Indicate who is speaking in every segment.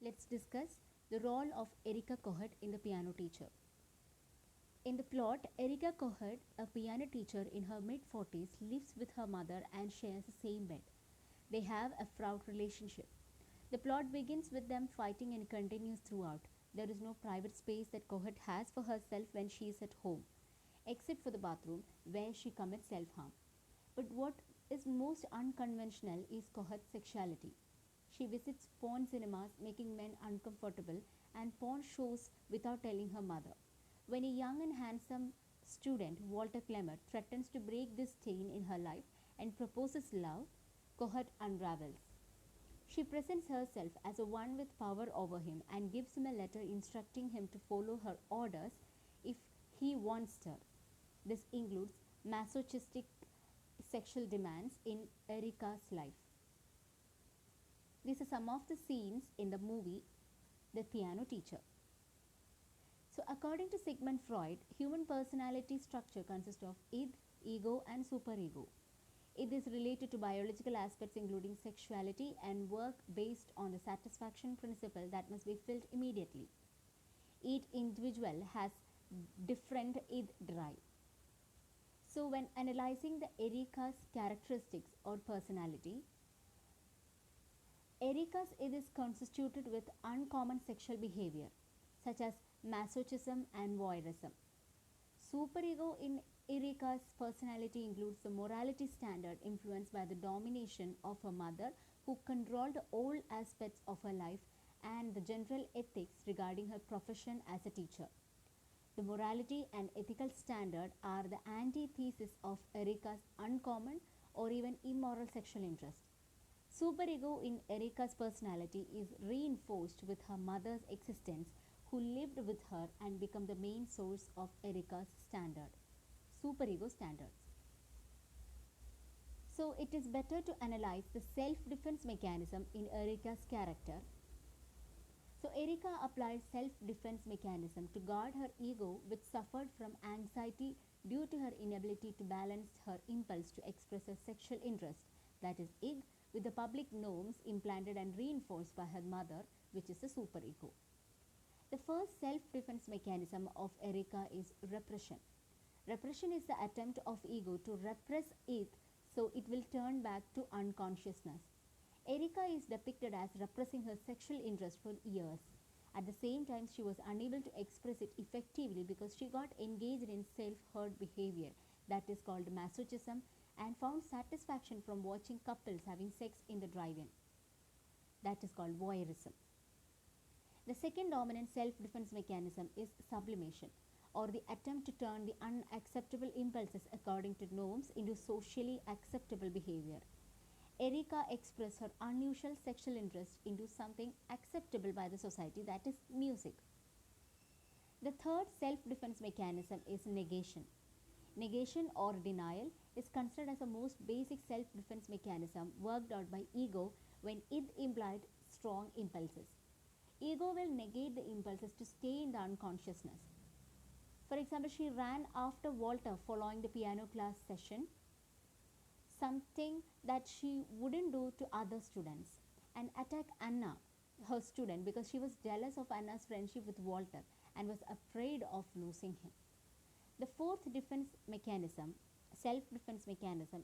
Speaker 1: let's discuss the role of Erika Kohut in the piano teacher. In the plot, Erika Kohut, a piano teacher in her mid 40s, lives with her mother and shares the same bed. They have a fraught relationship. The plot begins with them fighting and continues throughout. There is no private space that Kohut has for herself when she is at home, except for the bathroom where she commits self harm. But what is most unconventional is Kohut's sexuality. She visits porn cinemas, making men uncomfortable, and porn shows without telling her mother. When a young and handsome student, Walter Clemmer, threatens to break this chain in her life and proposes love, Kohut unravels. She presents herself as a one with power over him and gives him a letter instructing him to follow her orders if he wants her. This includes masochistic sexual demands in Erika's life. These are some of the scenes in the movie The Piano Teacher. So, according to Sigmund Freud, human personality structure consists of id, ego, and superego. It is related to biological aspects including sexuality and work based on the satisfaction principle that must be filled immediately. Each individual has different id drive. So, when analyzing the Erika's characteristics or personality, Erika's id is constituted with uncommon sexual behavior such as masochism and voyeurism. Superego in Erika's personality includes the morality standard influenced by the domination of her mother, who controlled all aspects of her life, and the general ethics regarding her profession as a teacher. The morality and ethical standard are the antithesis of Erika's uncommon or even immoral sexual interest. Superego in Erika's personality is reinforced with her mother's existence, who lived with her and become the main source of Erika's superego standards. So it is better to analyze the self-defense mechanism in Erika's character. So Erika applied self-defense mechanism to guard her ego, which suffered from anxiety due to her inability to balance her impulse to express her sexual interest, that is id, with the public norms implanted and reinforced by her mother, which is the superego. The first self-defense mechanism of Erika is repression. Repression is the attempt of ego to repress it so it will turn back to unconsciousness. Erika is depicted as repressing her sexual interest for years. At the same time, she was unable to express it effectively because she got engaged in self-hurt behavior, that is called masochism, and found satisfaction from watching couples having sex in the drive-in, that is called voyeurism. The second dominant self-defense mechanism is sublimation, or the attempt to turn the unacceptable impulses according to norms into socially acceptable behavior. Erika expressed her unusual sexual interest into something acceptable by the society, that is music. The third self-defense mechanism is negation. Negation or denial is considered as the most basic self-defense mechanism worked out by ego when it implied strong impulses. Ego will negate the impulses to stay in the unconsciousness. For example, she ran after Walter following the piano class session, something that she wouldn't do to other students, and attacked Anna, her student, because she was jealous of Anna's friendship with Walter and was afraid of losing him. The fourth self-defense mechanism,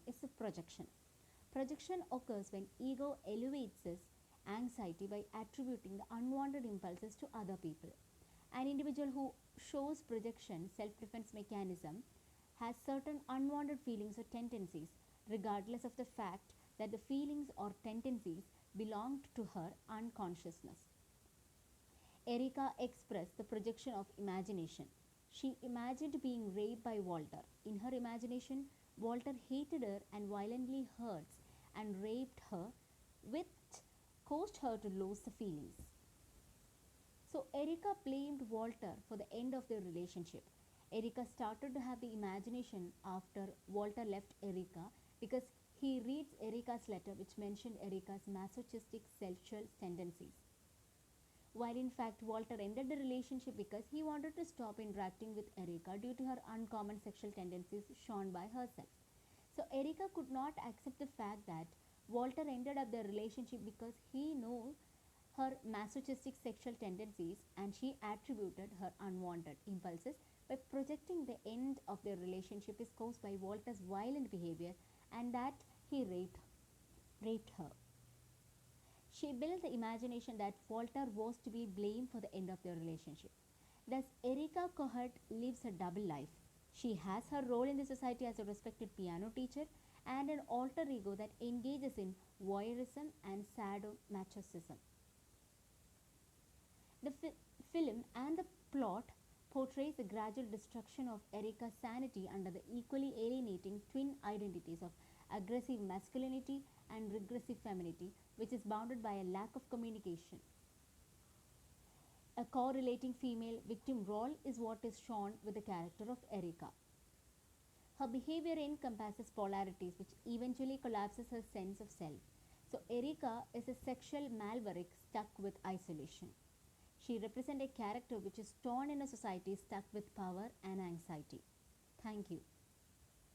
Speaker 1: is a projection. Projection occurs when ego elevates its anxiety by attributing the unwanted impulses to other people. An individual who shows projection self-defense mechanism has certain unwanted feelings or tendencies, regardless of the fact that the feelings or tendencies belonged to her unconsciousness. Erika expressed the projection of imagination. She imagined being raped by Walter. In her imagination, Walter hated her and violently hurt and raped her, which caused her to lose the feelings. So Erika blamed Walter for the end of their relationship. Erika started to have the imagination after Walter left Erika because he reads Erika's letter, which mentioned Erika's masochistic sexual tendencies. While in fact Walter ended the relationship because he wanted to stop interacting with Erika due to her uncommon sexual tendencies shown by herself. So Erika could not accept the fact that Walter ended up the relationship because he knew her masochistic sexual tendencies, and she attributed her unwanted impulses by projecting the end of their relationship is caused by Walter's violent behavior and that he raped her. She built the imagination that Walter was to be blamed for the end of their relationship. Thus, Erika Kohut lives a double life. She has her role in the society as a respected piano teacher and an alter ego that engages in voyeurism and sadomasochism. The film and the plot portrays the gradual destruction of Erika's sanity under the equally alienating twin identities of aggressive masculinity and regressive femininity, which is bounded by a lack of communication. A correlating female victim role is what is shown with the character of Erika. Her behavior encompasses polarities which eventually collapses her sense of self. So, Erika is a sexual maverick stuck with isolation. She represents a character which is torn in a society stuck with power and anxiety. Thank you.